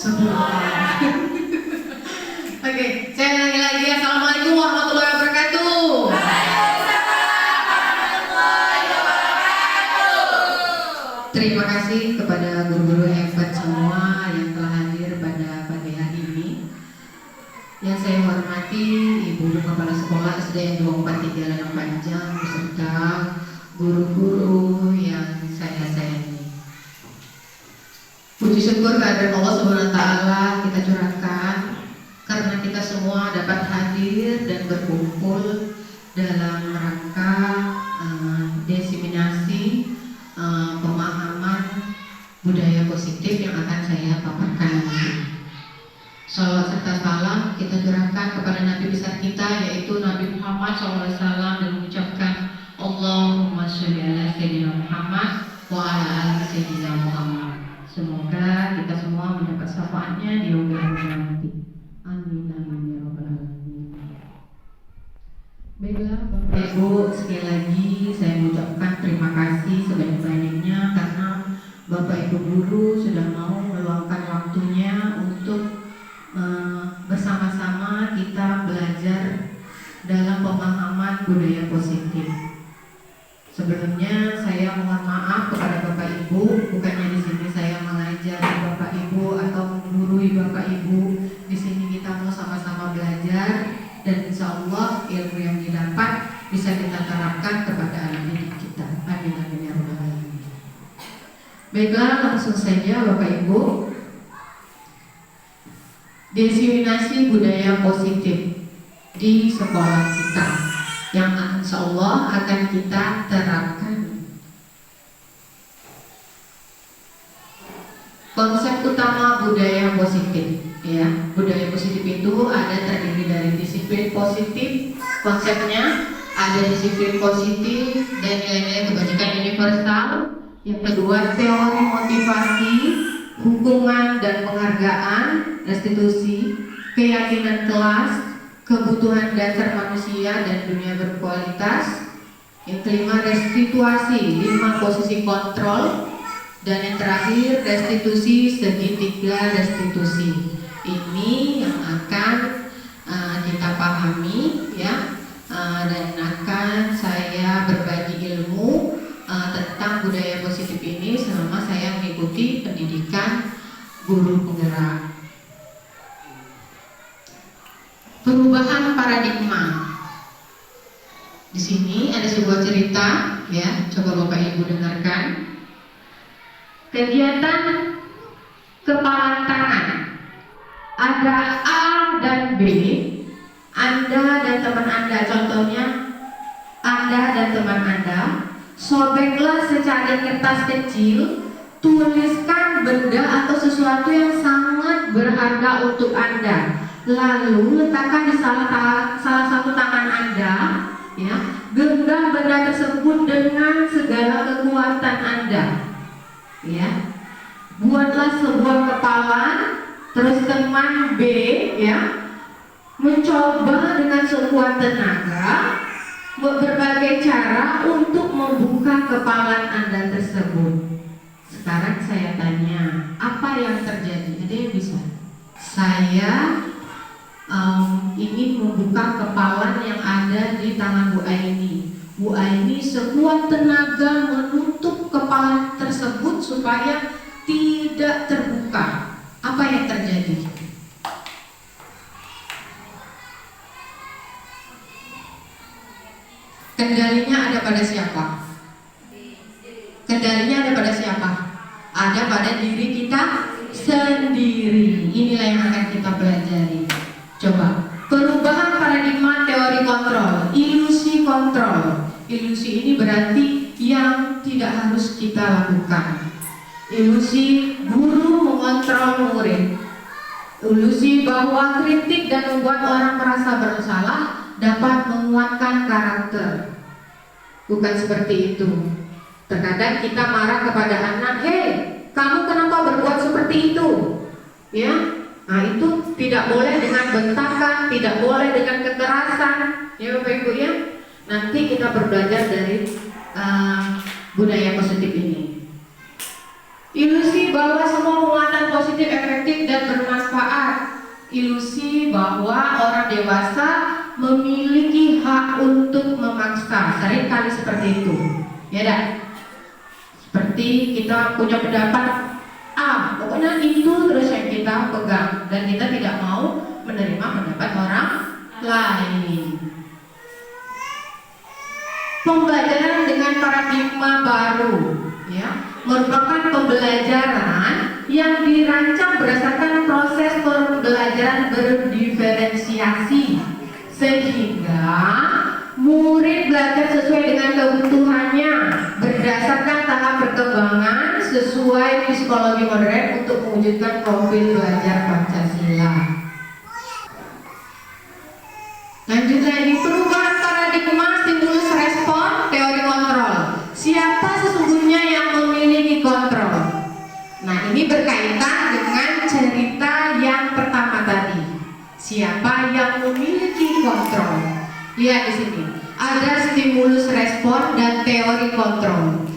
Oke, saya ulangi lagi. Assalamualaikum warahmatullahi wabarakatuh. Terima kasih kepada guru-guru hebat semua yang telah hadir pada pagi hari ini. Yang saya hormati Ibu Kepala Sekolah SD 243 Ladang Panjang beserta guru-guru yang saya sayangi. Puji syukur kehadirat Allah Subhanahu wa taala kita curahkan karena kita semua dapat hadir dan berkumpul dalam rangka desiminasi pemahaman budaya positif yang akan saya paparkan nanti. Salawat serta salam kita curahkan kepada Nabi besar kita yaitu Nabi Muhammad SAW dan mengucapkan Allahumma sholli ala Sayyidina Muhammad wa ala ali Sayyidina Muhammad. Semoga kita semua mendapat syafaatnya di yaumil akhir nanti. Amin amin ya rabbal alamin. Baiklah Bapak Ibu, sekali lagi saya mengucapkan terima kasih sebanyak-banyaknya karena Bapak Ibu guru sudah mau meluangkan waktunya untuk bersama-sama kita belajar dalam pemahaman budaya positif. Sebelumnya saya mohon maaf kepada Bapak Ibu, bukannya di sini saya mengajari Bapak Ibu atau menggurui Bapak Ibu. Di sini kita mau sama-sama belajar dan insya Allah ilmu yang didapat bisa kita terapkan kepada anak didik kita. Amin amin ya rabbal alamin. Baiklah, langsung saja Bapak Ibu. Desiminasi budaya positif di sekolah kita yang insya Allah akan kita terapkan. Konsep utama budaya positif, ya, budaya positif itu ada terdiri dari disiplin positif. Konsepnya ada disiplin positif dan nilai-nilai kebajikan universal. Yang kedua, teori motivasi, hukuman dan penghargaan, restitusi, keyakinan kelas, kebutuhan dasar manusia dan dunia berkualitas. Yang kelima, restituasi, 5 posisi kontrol. Dan yang terakhir, restitusi segitiga restitusi. Ini yang akan kita pahami, ya, dan akan saya berbagi ilmu tentang budaya positif ini selama saya mengikuti pendidikan guru penggerak. Perubahan paradigma. Di sini ada sebuah cerita, ya, coba Bapak Ibu dengarkan. Kegiatan kepalan tangan. Ada A dan B. Anda dan teman Anda, contohnya Anda dan teman Anda, sobeklah secari kertas kecil, tuliskan benda atau sesuatu yang sangat berharga untuk Anda. Lalu letakkan di salah satu tangan Anda, ya, genggam benda tersebut dengan segala kekuatan Anda, ya. Buatlah sebuah kepalan. Terus teman B, ya, mencoba dengan sekuat tenaga berbagai cara untuk membuka kepalan Anda tersebut. Sekarang saya tanya, apa yang terjadi? Ada yang bisa? Saya ingin membuka kepalan yang ada di tangan Bu Aini. Bu Aini sekuat tenaga menutup kepalan tersebut supaya tidak terbuka. Apa yang terjadi? Kendalinya ada pada siapa? Kendalinya ada pada siapa? Ada pada diri kita sendiri. Inilah yang akan kita pelajari. Coba, perubahan paradigma teori kontrol, ilusi kontrol. Ilusi ini berarti yang tidak harus kita lakukan. Ilusi guru mengontrol murid. Ilusi bahwa kritik dan membuat orang merasa bersalah dapat menguatkan karakter. Bukan seperti itu. Terkadang kita marah kepada anak, "Hei, kamu kenapa berbuat seperti itu?" Ya, nah itu tidak boleh dengan bentakan, tidak boleh dengan kekerasan, ya Bapak Ibu ya. Nanti kita belajar dari budaya positif ini. Ilusi bahwa semua muatan yang positif, efektif, dan bermanfaat. Ilusi bahwa orang dewasa memiliki hak untuk memaksa, seringkali seperti itu, ya dah. Seperti kita punya pendapat pokoknya itu terus yang kita pegang, dan kita tidak mau menerima pendapat orang lain. Pembelajaran dengan paradigma baru, ya, merupakan pembelajaran yang dirancang berdasarkan proses pembelajaran berdiferensiasi, sehingga murid belajar sesuai dengan kebutuhannya berdasarkan tahap perkembangan sesuai psikologi modern untuk mewujudkan profil belajar Pancasila. Lanjut lagi, perubahan paradigma stimulus respon teori kontrol. Siapa sesungguhnya yang memiliki kontrol? Nah, ini berkaitan dengan cerita yang pertama tadi. Siapa yang memiliki kontrol? Lihat di sini, ada stimulus respon dan teori kontrol.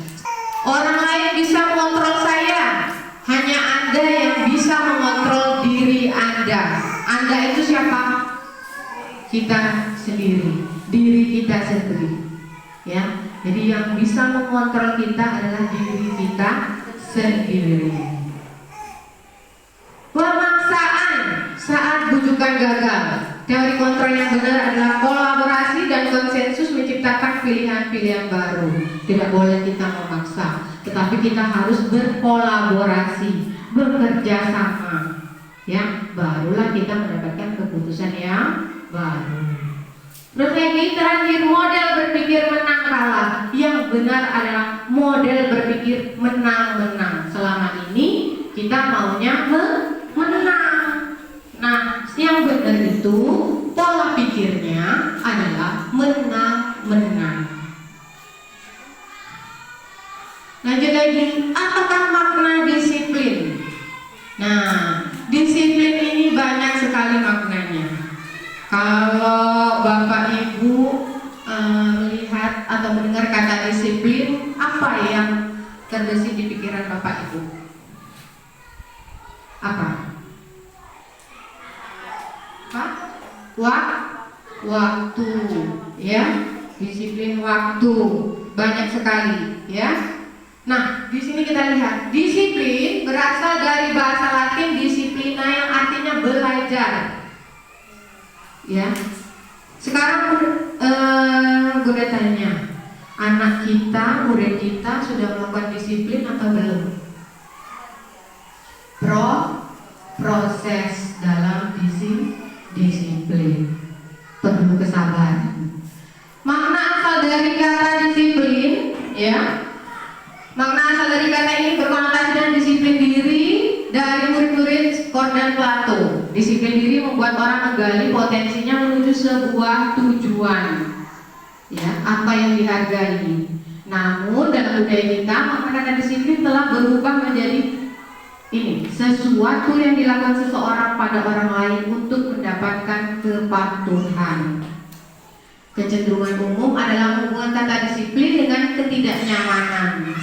Orang lain bisa mengontrol saya, hanya Anda yang bisa mengontrol diri Anda. Anda itu siapa? Kita sendiri, diri kita sendiri, ya. Jadi yang bisa mengontrol kita adalah diri kita sendiri. Pemaksaan saat bujukan gagal. Teori kontrol yang benar adalah kolaborasi dan konsensus menciptakan pilihan-pilihan baru. Tidak boleh kita memaksa, tetapi kita harus berkolaborasi, bekerja sama, ya, barulah kita mendapatkan keputusan yang baru. Terus lagi terakhir, model berpikir menang kalah. Yang benar adalah model berpikir menang-menang. Selama ini kita maunya menang. Nah, yang benar itu pola pikirnya adalah menang-menang. Lanjut lagi, apakah makna disiplin? Nah, disiplin ini banyak sekali maknanya. Kalau Bapak Ibu melihat atau mendengar kata disiplin, apa yang terbesit di pikiran Bapak Ibu? Apa? Waktu, ya, disiplin waktu banyak sekali, ya. Nah, di sini kita lihat disiplin berasal dari bahasa Latin disiplina yang artinya belajar, ya. Sekarang gue tanya, anak kita, murid kita sudah melakukan disiplin atau belum? Proses dalam disiplin perlu kesabaran. Makna asal dari kata disiplin, ya, makna asal dari kata ini berkonotasi dengan disiplin diri dari murid-murid Skor dan Plato. Disiplin diri membuat orang menggali potensinya menuju sebuah tujuan, ya, apa yang dihargai. Namun dalam budaya kita makna kata disiplin telah berubah menjadi ini, sesuatu yang dilakukan seseorang pada orang lain untuk mendapatkan kepatuhan. Kecenderungan umum adalah hubungan kata disiplin dengan ketidaknyamanan,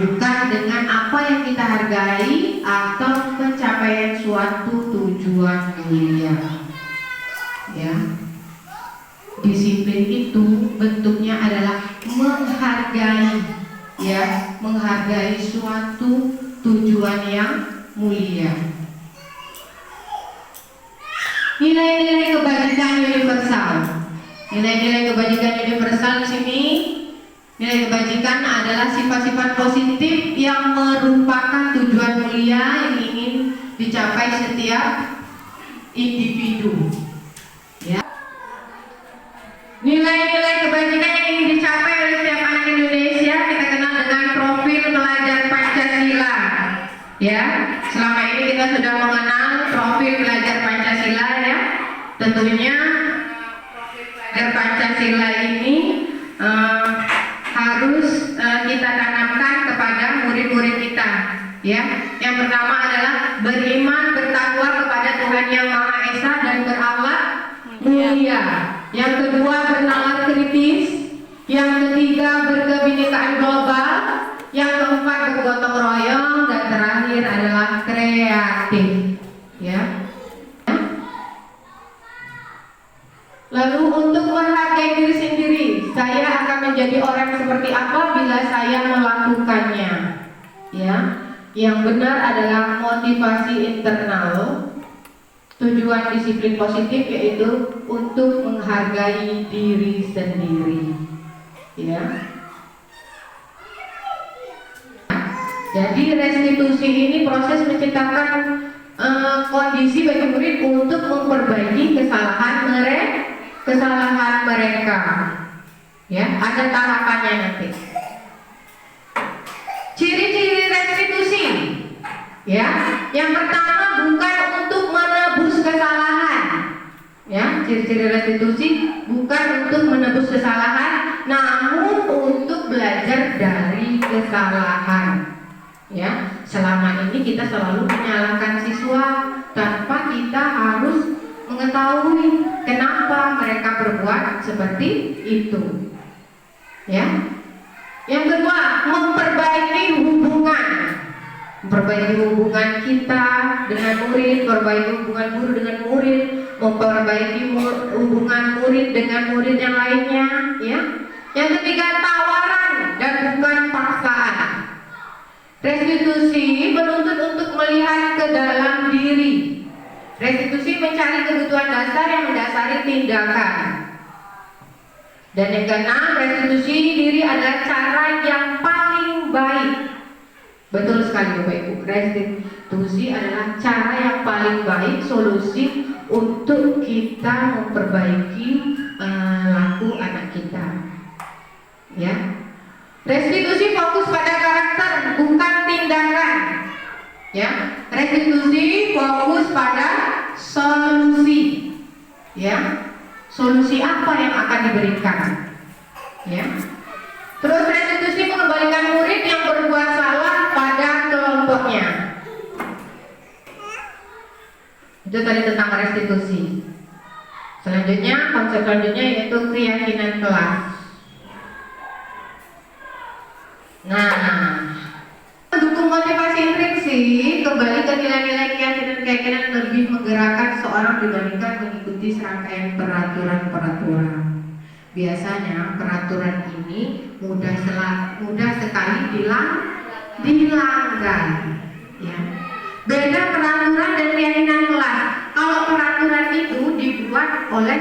bukan dengan apa yang kita hargai atau pencapaian suatu tujuan mulia. Ya, disiplin itu bentuknya adalah menghargai, ya, menghargai suatu tujuan yang mulia. Nilai-nilai kebajikan universal. Nilai-nilai kebajikan universal di sini, nilai kebajikan adalah sifat-sifat positif yang merupakan tujuan mulia yang ingin dicapai setiap individu. Ya. Nilai-nilai kebajikan yang ingin dicapai oleh setiap anak Indonesia kita kenal dengan profil pelajar Pancasila. Ya, selama ini kita sudah mengenal profil pelajar Pancasila, ya. Tentunya profil pelajar Pancasila ini harus kita tanamkan kepada murid-murid kita, ya. Yang pertama adalah beriman bertakwa kepada Tuhan Yang Maha Esa dan berakhlak mulia. Yang kedua bernalar kritis. Yang ketiga berkebinekaan global. Yang keempat bergotong royong, dan terakhir adalah kreatif, ya. Lalu untuk menghargai diri sendiri, saya akan menjadi orang seperti apa bila saya melakukannya, ya. Yang benar adalah motivasi internal. Tujuan disiplin positif yaitu untuk menghargai diri sendiri, ya. Jadi restitusi ini proses menciptakan kondisi bagi murid untuk memperbaiki kesalahan mereka, ya. Ada tahapannya nanti. Ciri-ciri restitusi, ya. Yang pertama, bukan untuk menebus kesalahan, ya. Ciri-ciri restitusi bukan untuk menebus kesalahan, namun untuk belajar dari kesalahan, ya. Selama ini kita selalu menyalahkan siswa tanpa kita harus mengetahui kenapa mereka berbuat seperti itu, ya. Yang kedua, memperbaiki hubungan. Memperbaiki hubungan kita dengan murid, memperbaiki hubungan guru dengan murid, memperbaiki hubungan murid dengan murid yang lainnya, ya. Yang ketiga, tawaran dan bukan paksaan. Restitusi menuntut untuk melihat ke dalam diri. Restitusi mencari kebutuhan dasar yang mendasari tindakan. Dan yang keenam, restitusi diri adalah cara yang paling baik. Betul sekali Bapak Ibu, restitusi adalah cara yang paling baik, solusi untuk kita memperbaiki laku anak kita, ya. Restitusi fokus pada karakter, bukan tindakan, ya. Restitusi fokus pada solusi, ya. Solusi apa yang akan diberikan, ya. Terus restitusi mengembalikan murid yang berbuat salah pada kelompoknya. Itu tadi tentang restitusi. Selanjutnya, konsep selanjutnya yaitu keyakinan kelas. Nah, mendukung motivasi intrinsik, kembali ke nilai-nilai keyakinan lebih menggerakkan seorang dibandingkan mengikuti serangkaian peraturan-peraturan. Biasanya peraturan ini mudah sekali dilanggar, ya. Beda peraturan dan keyakinan kelas. Kalau peraturan itu dibuat oleh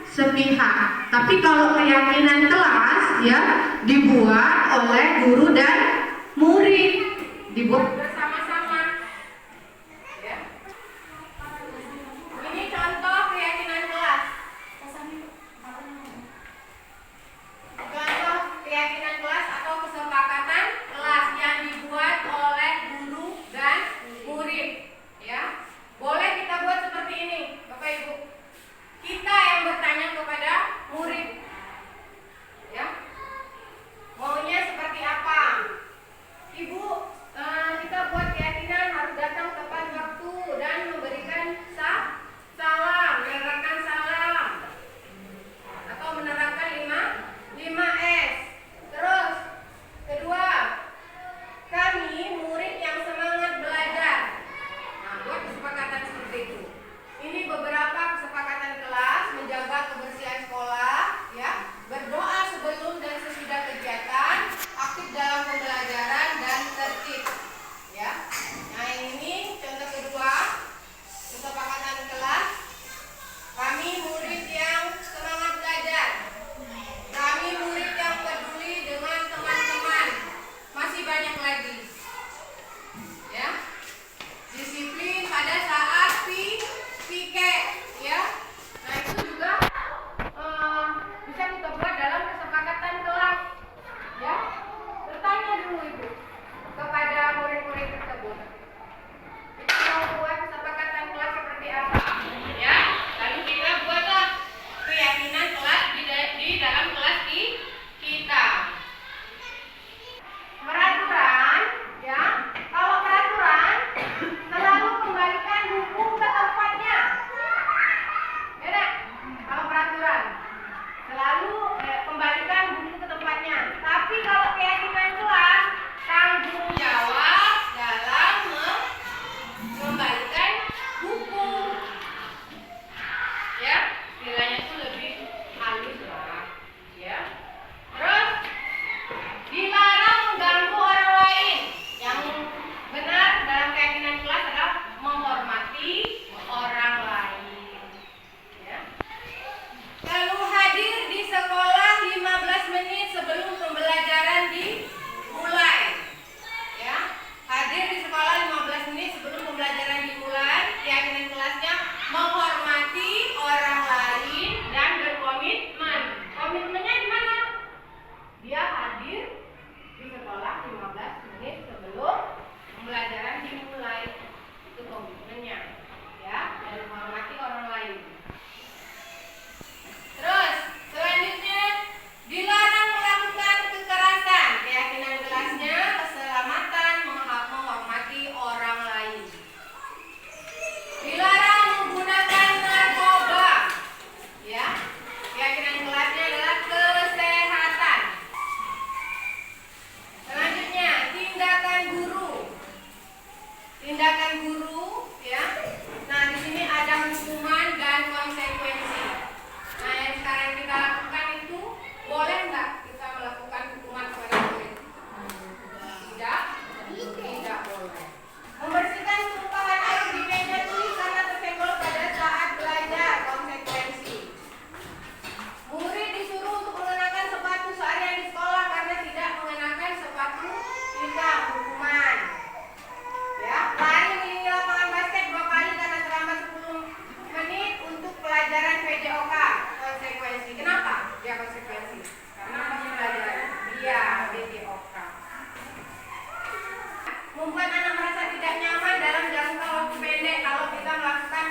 sepihak, tapi kalau keyakinan kelas, ya, dibuat oleh guru dan murid, dibuat bersama-sama, ya. Ini contoh keyakinan kelas. Contoh keyakinan kelas atau kesepakatan kelas yang dibuat oleh guru dan murid, ya. Boleh kita buat seperti ini, Bapak Ibu. Kita yang bertanya kepada murid, ya, maunya seperti apa? Ibu, kita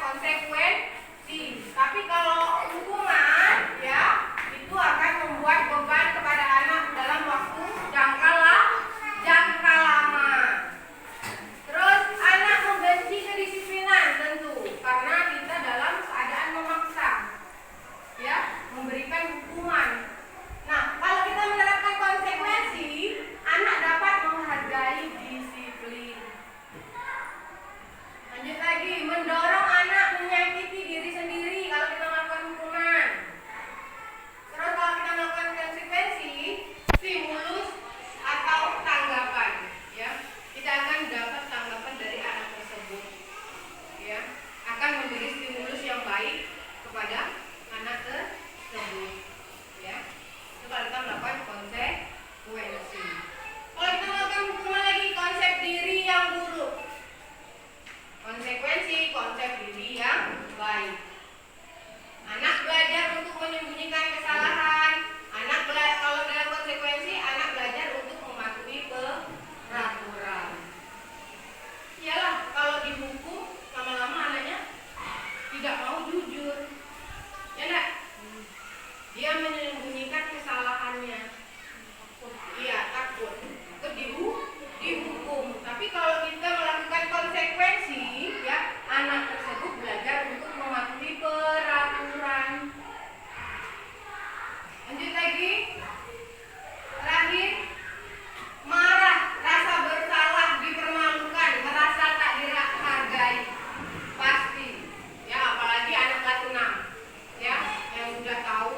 konsekuensi. Tapi kalau hukuman ya itu akan membuat beban kepada anak dalam waktu jangka lama. Terus anak membenci kedisiplinan tentu karena kita dalam keadaan memaksa ya memberikan hukuman. Nah, kalau kita menerapkan konsekuensi, anak dapat menghargai disiplin. Lanjut lagi, mendorong anak menyakiti diri sendiri kalau kita melakukan hukuman. Terus kalau kita melakukan konsekuensi, stimulus atau tanggapan, ya, kita akan dapat tanggapan dari anak tersebut, ya, akan memberi stimulus yang baik kepada anak tersebut, ya. Itu kalau kita melakukan konsekuensi. Kalau kita melakukan hukuman lagi, konsep diri yang buruk. Konsekuensi, konsep diri yang baik. Anak belajar untuk menyembunyikan kesalahan. Kalau dalam konsekuensi, anak belajar untuk mematuhi peraturan. Iyalah, kalau dihukum lama-lama anaknya tidak mau jujur, ya enggak? Dia menyembunyikan kesalahannya. Iya, takut dihukum. Tapi kalau kita melakukan konsekuensi, ya, anak tersebut belajar untuk mematuhi peraturan. Lanjut lagi. Terakhir, marah, rasa bersalah, dipermalukan, merasa tak dihargai. Pasti. Ya, apalagi anak kelas 6. Ya, yang sudah tahu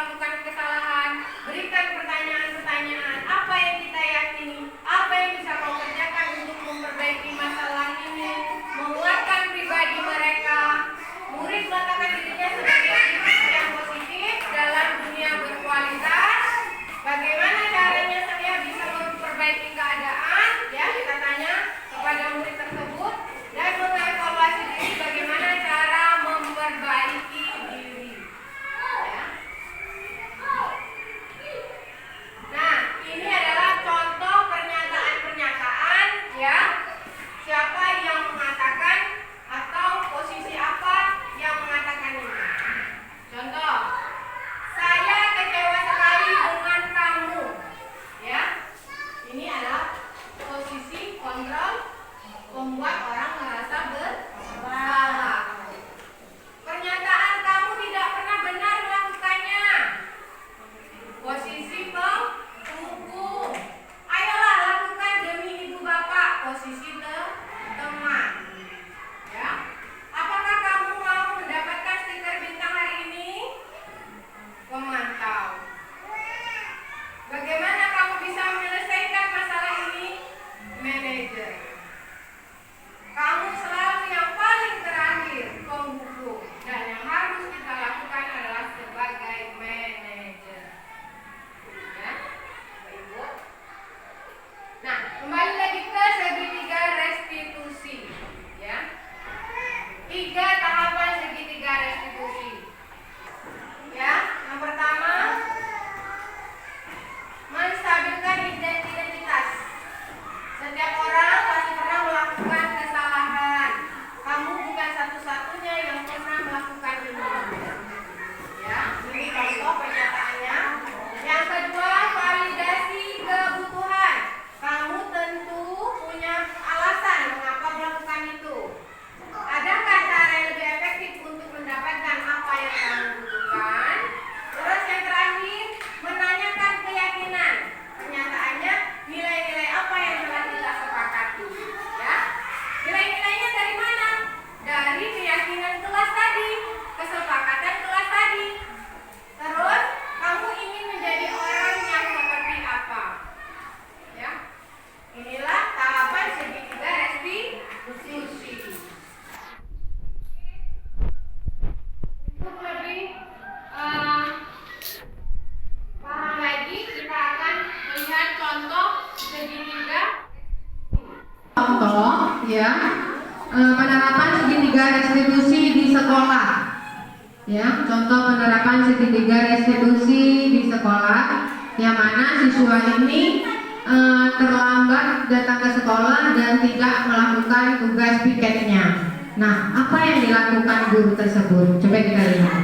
melakukan kesalahan, berikan pertanyaan-pertanyaan. Apa yang kita yakini? Apa yang bisa kau kerjakan untuk memperbaiki masalah ini? Menguatkan pribadi mereka. Murid meletakkan dirinya sebagai individu yang positif dalam dunia berkualitas. Bagaimana caranya saya bisa memperbaiki keadaan? Ya, kita tanya kepada murid tersebut dan mengevaluasi diri bagaimana cara memperbaiki diri. Ya. Nah, ini adalah contoh pernyataan-pernyataan ya. Siapa yang mengatakan atau posisi apa yang mengatakan ini? Contoh, saya kecewa sekali dengan kamu. Ya, ini adalah posisi kontrol membuat orang merasa bersalah. Pernyataan kamu tidak pernah benar melakukannya. Posisi penghukum. Ayolah lakukan demi ibu bapak. Posisi teman. Ya. Apakah kamu mau mendapatkan stiker bintang hari ini? Pemantau. Bagaimana kamu bisa menyelesaikan masalah ini? Manajer. Kamu selalu yang paling terakhir, penghukum. Dan yang harus kita lakukan adalah sebagai manajer. Ya, Bapak Ibu. Nah, kembali lagi ke segitiga restitusi. Ya, 3 tahapan segitiga restitusi. Ya, yang pertama, menstabilkan identitas. Setiap orang pasti pernah melakukan kesalahan. Kamu bukan satu-satunya yang pernah melakukan ini. Ya, ini contoh pernyataannya. Yang kedua, validasi kebutuhan. Kamu tentu punya alasan mengapa melakukan itu. Adakah cara yang lebih efektif untuk mendapatkan apa yang kamu butuhkan? Terus yang terakhir, menanyakan keyakinan. Pernyataannya, nilai-nilai apa yang telah kita sepakati. Ya, nilai-nilainya dari mana? Dari keyakinan kelas tadi, kesepakatan kelas tadi. Terus, kamu ingin menjadi orang yang seperti apa? Ya, inilah tahapan segitiga restitusi. Untuk lebih paham lagi, kita akan melihat contoh segitiga. Contoh ya, penerapan segitiga restitusi di sekolah. Ya, contoh penerapan segitiga restitusi di sekolah, yang mana siswa ini terlambat datang ke sekolah dan tidak melakukan tugas piketnya. Nah, apa yang dilakukan guru tersebut? Coba kita lihat.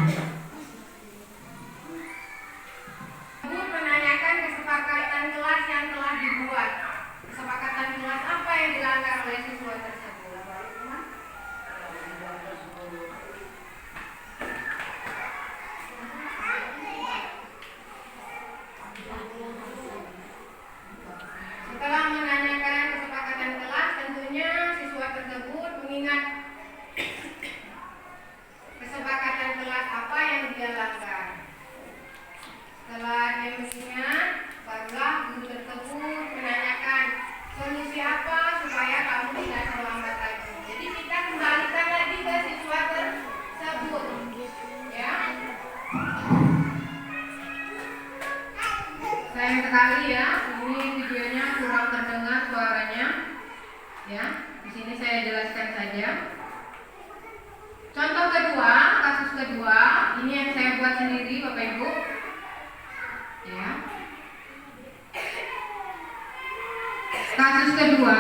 Guru menanyakan kesepakatan kelas yang telah dibuat. Kesepakatan kelas apa yang dilanggar oleh siswa tersebut? Setelah menanyakan kesepakatan kelas, tentunya siswa tersebut mengingat kesepakatan kelas apa yang dia langgar. Setelah dia mengingat, barulah guru tersebut menanyakan solusi apa supaya kamu tidak terlambat lagi. Jadi kita kembalikan lagi ke siswa tersebut. Ya. Sayang sekali ya, ini videonya kurang terdengar suaranya. Ya, di sini saya jelaskan saja. Contoh kedua, kasus kedua, ini yang saya buat sendiri, Bapak Ibu. Ya. Kasus kedua,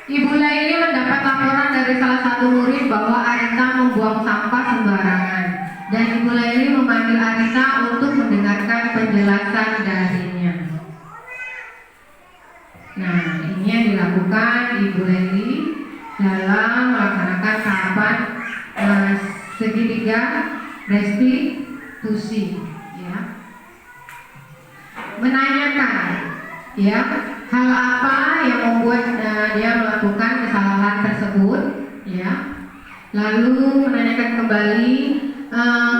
Ibu Laili mendapat laporan dari salah satu murid bahwa Arita membuang sampah sembarangan, dan Ibu Laili memanggil Arita untuk mendengarkan penjelasan darinya. Nah, ini yang dilakukan Ibu Laili dalam melaksanakan tahapan segitiga restitusi, ya. Menanyakan, ya, hal apa yang membuat dia melakukan kesalahan ya. Lalu menanyakan kembali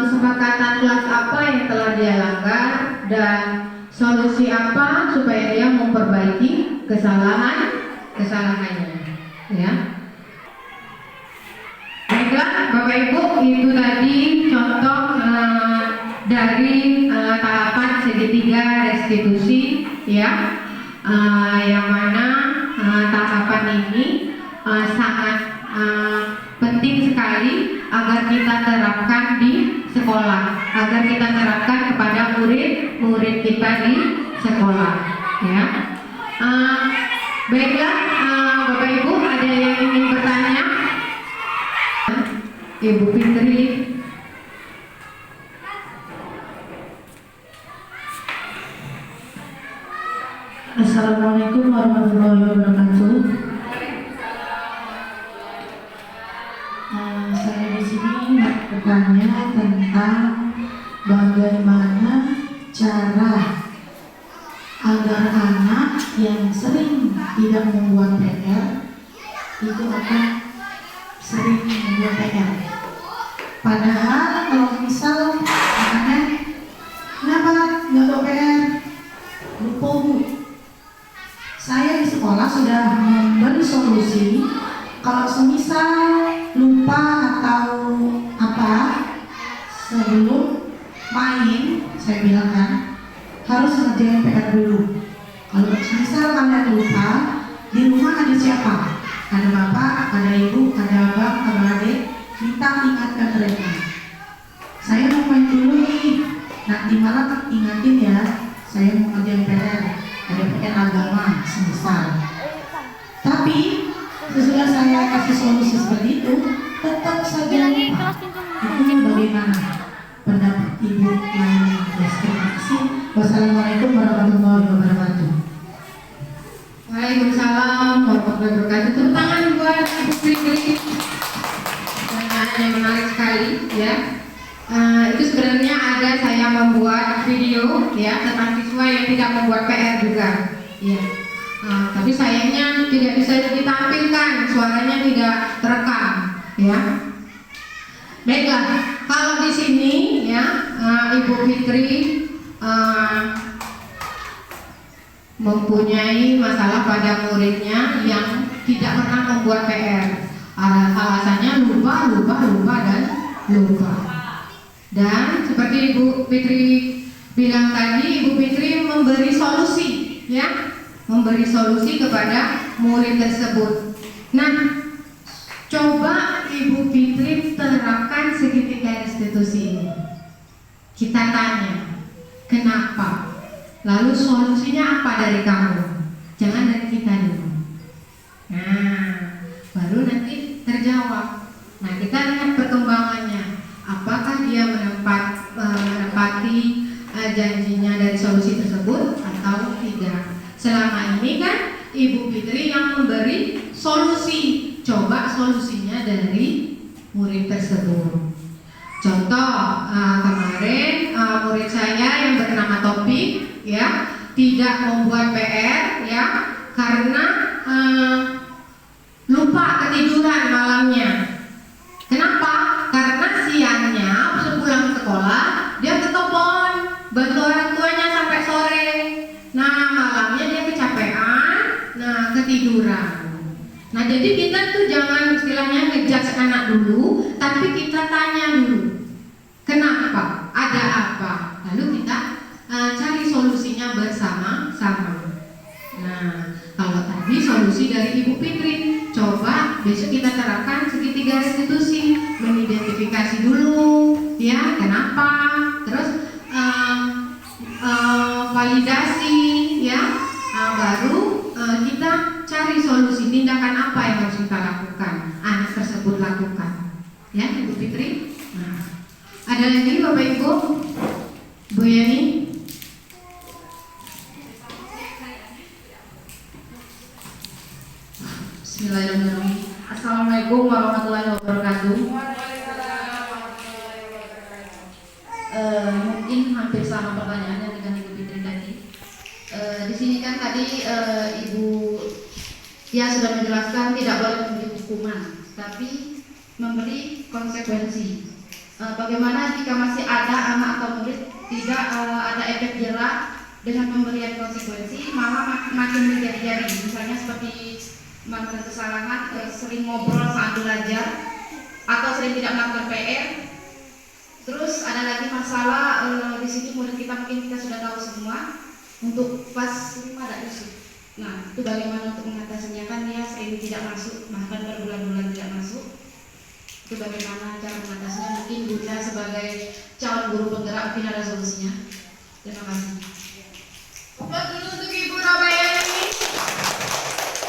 kesepakatan kelas apa yang telah dia langgar dan solusi apa supaya dia memperbaiki kesalahannya, ya. Baiklah, Bapak Ibu, itu tadi contoh dari tahapan segitiga restitusi, ya, yang mana tahapan ini sangat penting sekali agar kita terapkan di sekolah, agar kita terapkan kepada murid-murid kita di sekolah, ya. Baiklah, Bapak Ibu, ada yang ingin bertanya? Ibu Fitri. Assalamualaikum warahmatullahi wabarakatuh. Saya di sini bertanya tentang bagaimana cara agar anak yang sering tidak membuat PR itu akan sering membuat PR. Padahal kalau misal anaknya kenapa nggak buat PR? Lupa Bu. Saya di sekolah sudah memberi solusi kalau semisal lupa atau apa sebelum main, saya bilang kan harus ngerjain PR dulu. Kalau semisal kalian lupa, di rumah ada siapa? Ada bapak, ada ibu, ada abang, ada adik. Kita ingatkan mereka. Saya mau main dulu nih, nanti malam ingatin ya. Saya mau ngerjain PR. Ada PR agama semisal. Tapi sesudah saya kasih solusi seperti itu, tetap saja lupa. Itu bagaimana pendapat ibu lainnya? Terima kasih. Wassalamualaikum warahmatullahi wabarakatuh. Waalaikumsalam warahmatullahi wabarakatuh. Tepuk tangan buat Ibu Fitri. Pertanyaan yang menarik sekali, ya. Itu sebenarnya ada saya membuat video, ya, tentang siswa yang tidak membuat PR juga, ya. Tapi sayangnya tidak bisa ditampilkan, suaranya tidak terekam, ya. Baiklah, kalau di sini, ya, Ibu Fitri mempunyai masalah pada muridnya yang tidak pernah membuat PR. Alasannya lupa dan lupa. Dan seperti Ibu Fitri bilang tadi, Ibu Fitri memberi solusi, ya, memberi solusi kepada murid tersebut. Nah, coba Ibu Fitri terapkan segitiga restitusi ini. Kita tanya, kenapa? Lalu solusinya apa dari kamu? Jangan dari kita dulu. Nah, baru nanti terjawab. Nah, kita lihat perkembangannya. Apakah dia menepati janjinya dari solusi tersebut atau tidak? Selama ini kan Ibu Fitri yang memberi solusi. Coba solusinya dari murid tersebut. Contoh kemarin murid saya yang bernama Topik, ya, tidak membuat PR, ya, karena lupa ketiduran malamnya. Kenapa? Karena siangnya sepulang sekolah dia ketelepon bantu orang tuanya sampai sore. Nah, malamnya dia kecapean, nah ketiduran. Nah, jadi kita tuh jangan istilahnya ngejudge anak dulu, tapi kita tanya dulu. Kenapa? Ada apa? Lalu kita cari solusinya bersama-sama. Nah, kalau tadi solusi dari Ibu Fitri, coba besok kita terapkan segitiga restitusi, mengidentifikasi dulu, ya, kenapa, terus validasi, ya, baru kita cari solusi tindakan apa yang harus kita lakukan, anak tersebut lakukan, ya, Ibu Fitri. Nah, ada lagi Bapak Ibu, Bu Yani? Bismillahirrahmanirrahim. Assalamualaikum warahmatullahi wabarakatuh. Mungkin hampir sama pertanyaannya dengan Ibu Fitri tadi. Di sini kan tadi Ibu ya sudah menjelaskan tidak boleh memberi hukuman. tapi memberi konsekuensi. Bagaimana jika masih ada anak atau murid tidak ada efek jerak dengan pemberian konsekuensi, malah makin menjadi-jadi. Misalnya seperti melakukan kesalahan, sering ngobrol saat belajar, atau sering tidak melakukan PR. Terus ada lagi masalah di sini murid kita mungkin kita sudah tahu semua, untuk kelas 5 ada isu. Nah, itu bagaimana untuk mengatasinya, kan dia sering tidak masuk, bahkan berbulan-bulan tidak masuk. Itu bagaimana cara mengatasinya? Mungkin Bunda sebagai calon guru penggerak mungkin ada solusinya. Terima kasih. Buat dulu untuk Ibu Robayani.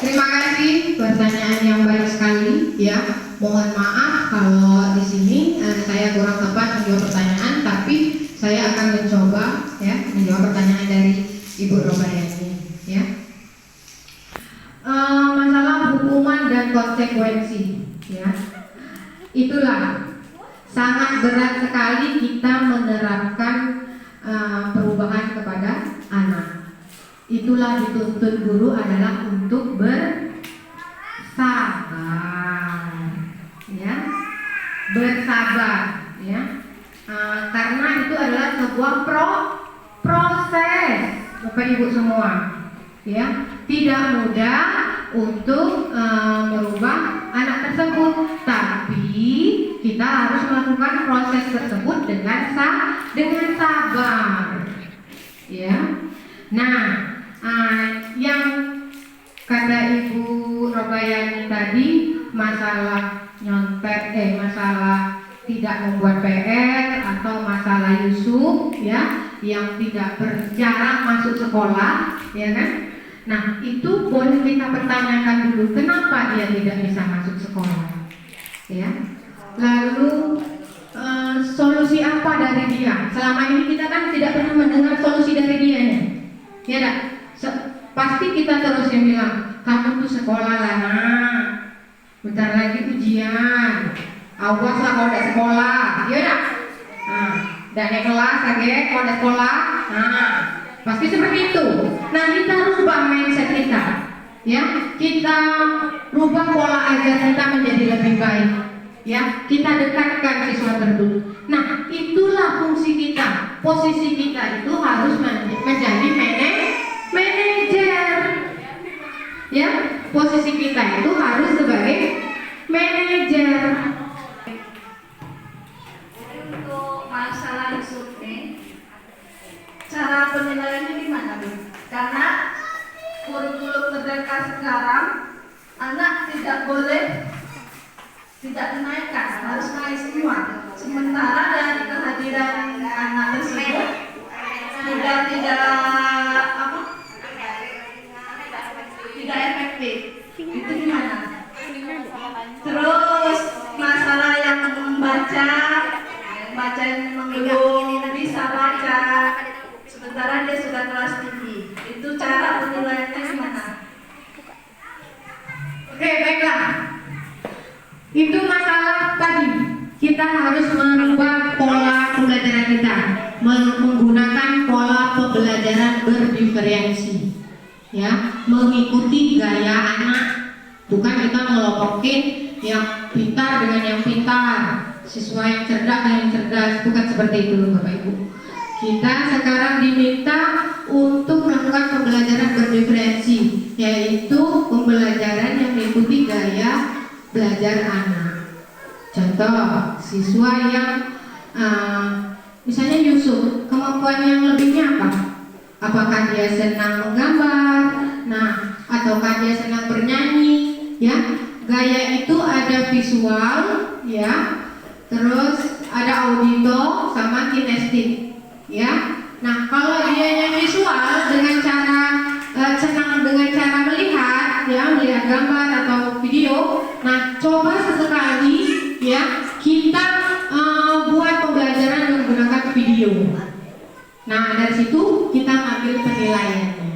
Terima kasih, pertanyaan yang baik sekali ya. Mohon maaf kalau di sini saya kurang tepat menjawab pertanyaan, tapi saya akan mencoba ya menjawab pertanyaan dari Ibu Robayani ya. Masalah hukuman dan konsekuensi ya. Itulah sangat berat sekali kita menerapkan perubahan kepada anak. Itulah dituntut guru adalah untuk bersabar, ya, bersabar, ya, karena itu adalah sebuah proses, Bapak Ibu semua, ya, tidak mudah untuk merubah anak tersebut, tapi kita harus melakukan proses tersebut dengan sabar, ya. Nah, yang kata Ibu Robayani tadi masalah nyontek, masalah tidak membuat PR atau masalah Yusuf, ya, yang tidak jarang masuk sekolah, ya kan? Nah, itu boleh kita pertanyakan dulu kenapa dia tidak bisa masuk sekolah, ya. Lalu solusi apa dari dia? Selama ini kita kan tidak pernah mendengar solusi dari dia, ya tak? Pasti kita terus yang bilang, kamu tuh sekolah lah, nak. Bentar lagi ujian. Awas lah kalau udah sekolah, ya tak? Nah, dan naik kelas lagi kalau udah sekolah. Nah, pasti seperti itu. Nah, kita rubah mindset kita, ya. Kita rubah pola ajar kita menjadi lebih baik, ya. Kita dekatkan siswa tersebut. Nah, itulah fungsi kita. Posisi kita itu harus menjadi manajer, ya. Posisi kita itu harus sebagai manajer. Untuk masalah Yusuf ini, cara penilaiannya gimana, Bu? Karena kurikulum merdeka sekarang anak tidak boleh tidak dinaikkan, harus naik semua. Sementara dari kehadiran anak tersebut sudah tidak efektif. Itu gimana? Terus masalah yang membaca yang memang belum bisa baca, sementara dia sudah kelas tinggi. Itu cara penilaiannya gimana? Oke, baiklah. Itu masalah tadi. Kita harus merubah pola pembelajaran kita, menggunakan pola pembelajaran berdiferensi, ya, mengikuti gaya anak, bukan kita ngelompokin yang pintar dengan yang pintar, siswa yang cerdas dengan yang cerdas, bukan seperti itu, Bapak Ibu. Kita sekarang diminta untuk melakukan pembelajaran berdiferensi, yaitu pembelajaran yang mengikuti gaya belajar anak. Contoh, siswa yang misalnya Yusuf, kemampuan yang lebihnya apa? Apakah dia senang menggambar, nah, ataukah dia senang bernyanyi, ya? Gaya itu ada visual, ya, terus ada audito sama kinestik, ya. Nah, kalau dia yang visual dengan cara senang dengan cara melihat, ya, melihat gambar atau video, nah, coba sesekali, ya, kita buat pembelajaran menggunakan video. Nah, dari situ kita ambil penilaiannya.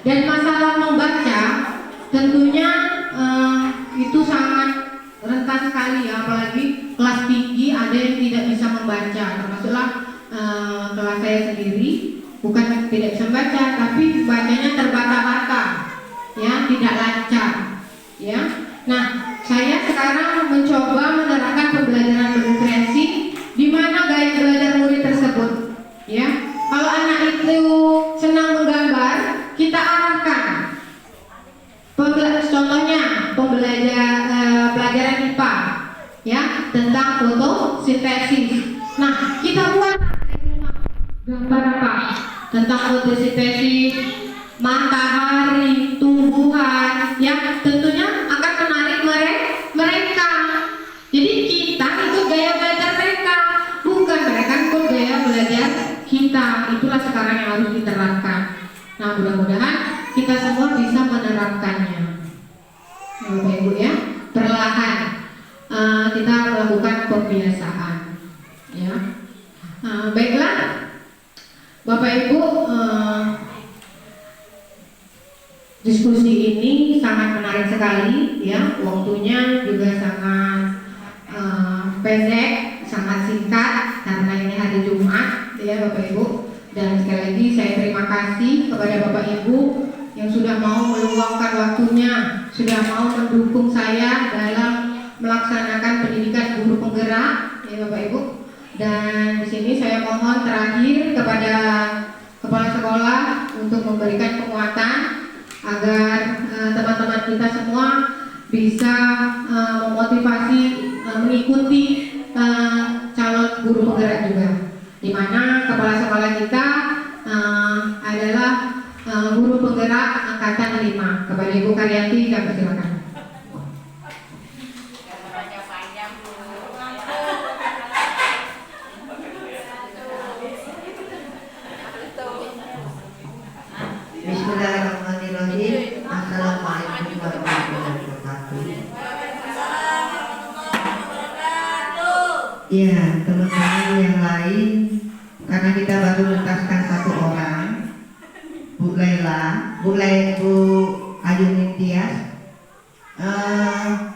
Dan masalah membaca tentunya itu sangat rentan sekali, ya, apalagi kelas tinggi ada yang tidak bisa membaca, termasuklah kelas saya sendiri, bukan tidak bisa membaca, tapi bacanya terbata-bata, ya, tidak lancar, ya. Nah, saya sekarang mencoba menerapkan pembelajaran berkreasi di mana gaya belajar murid tersebut. Ya, kalau anak itu senang menggambar, kita arahkan. Contohnya pelajaran IPA, ya, tentang fotosintesis. Nah, kita buat gambar apa? Tentang fotosintesis, matahari, tumbuhan, yang tentunya akan menarik mereka. Jadi kita ikut gaya belajar mereka, bukan mereka ikut gaya belajar kita. Itulah sekarang yang harus diterapkan. Nah, mudah-mudahan kita semua bisa menerapkannya. Bapak Ibu ya, perlahan kita melakukan pembiasaan. Ya, baiklah, Bapak Ibu. Diskusi ini sangat menarik sekali, ya. Waktunya juga sangat pendek, sangat singkat karena ini hari Jumat, ya Bapak Ibu. Dan sekali lagi saya terima kasih kepada Bapak Ibu yang sudah mau meluangkan waktunya, sudah mau mendukung saya dalam melaksanakan pendidikan guru penggerak, ya Bapak Ibu. Dan di sini saya mohon terakhir kepada kepala sekolah untuk memberikan penguatan agar teman-teman kita semua bisa memotivasi mengikuti calon guru penggerak juga, di mana kepala sekolah kita adalah guru penggerak angkatan 5. Kepada Ibu Karyanti, kami persilakan. Bismillahirrahmanirrahim. Assalamualaikum warahmatullahi wabarakatuh. Ya, teman-teman yang lain, karena kita baru menuntaskan satu orang, Bu Laila, Bu Ayu Nintias.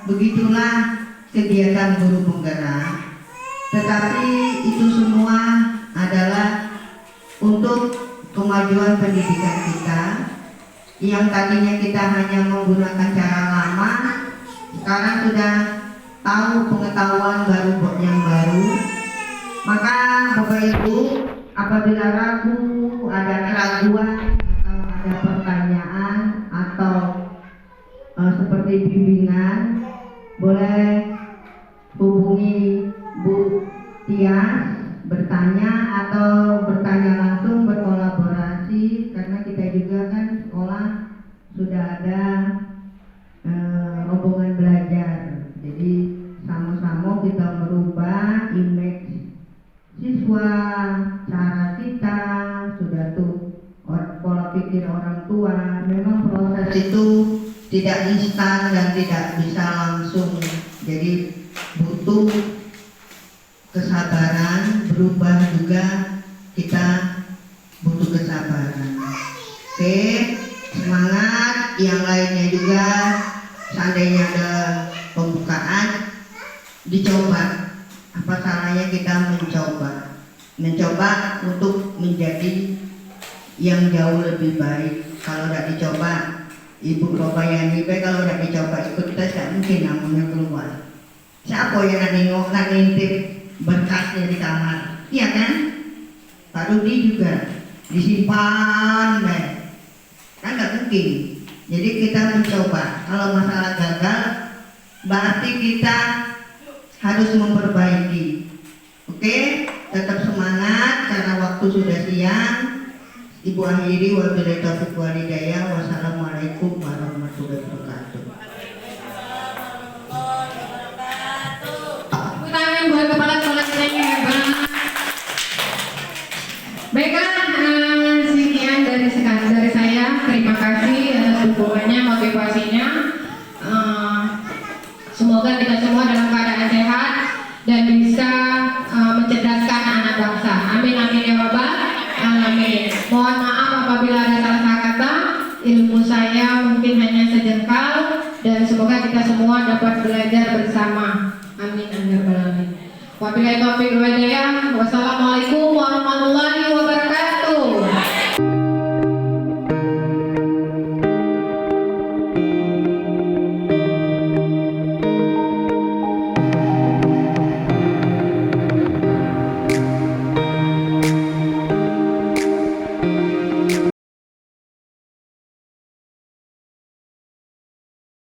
Begitulah kegiatan guru penggerak. Tetapi itu semua adalah untuk kemajuan pendidikan kita. Yang tadinya kita hanya menggunakan cara lama, sekarang sudah tahu pengetahuan yang baru. Maka Bapak Ibu, apabila ragu, ada keraguan atau ada pertanyaan atau seperti bimbingan, boleh hubungi Bu Tias, bertanya atau bertanya langsung, berkolaborasi, karena kita juga kan sekolah sudah ada rombongan belajar. Jadi sama-sama kita merubah image siswa, cara kita sudah tuh pola pikir orang tua. Memang proses itu tidak instan dan tidak bisa langsung, jadi butuh kesabaran. Berubah juga kita butuh kesabaran. Oke, semangat. Yang lainnya juga, seandainya ada pembukaan, dicoba. Apa salahnya kita mencoba untuk menjadi yang jauh lebih baik. Kalau tidak dicoba, Ibu Robayani, kalau tidak dicoba ikut tes, tidak mungkin namanya keluar. Siapa yang nak ngintip berkasnya di kamar? Iya kan? Pak Rudi juga disimpan, kan nggak mungkin. Jadi kita mencoba. Kalau masalah gagal, berarti kita harus memperbaiki. Oke, tetap semangat karena waktu sudah siang. Ibu akhiri, wabillahi taufiq wal hidayah. Wassalamualaikum warahmatullahi wabarakatuh. Tepuk tangan buat kepala sekolah kita yang hebat. Baiklah, sekian dari saya. Terima kasih atas dukungannya, motivasinya. Semoga kita semua dalam keadaan sehat dan bisa mencerdaskan anak bangsa. Amin amin ya rabbal alamin. Mohon maaf apabila ada salah kata. Ilmu saya mungkin hanya sejengkal dan semoga kita semua dapat belajar bersama. Amin amin ya rabbal alamin. Wabillahi taufiq wal hidayah. Wassalamualaikum warahmatullahi wabarakatuh.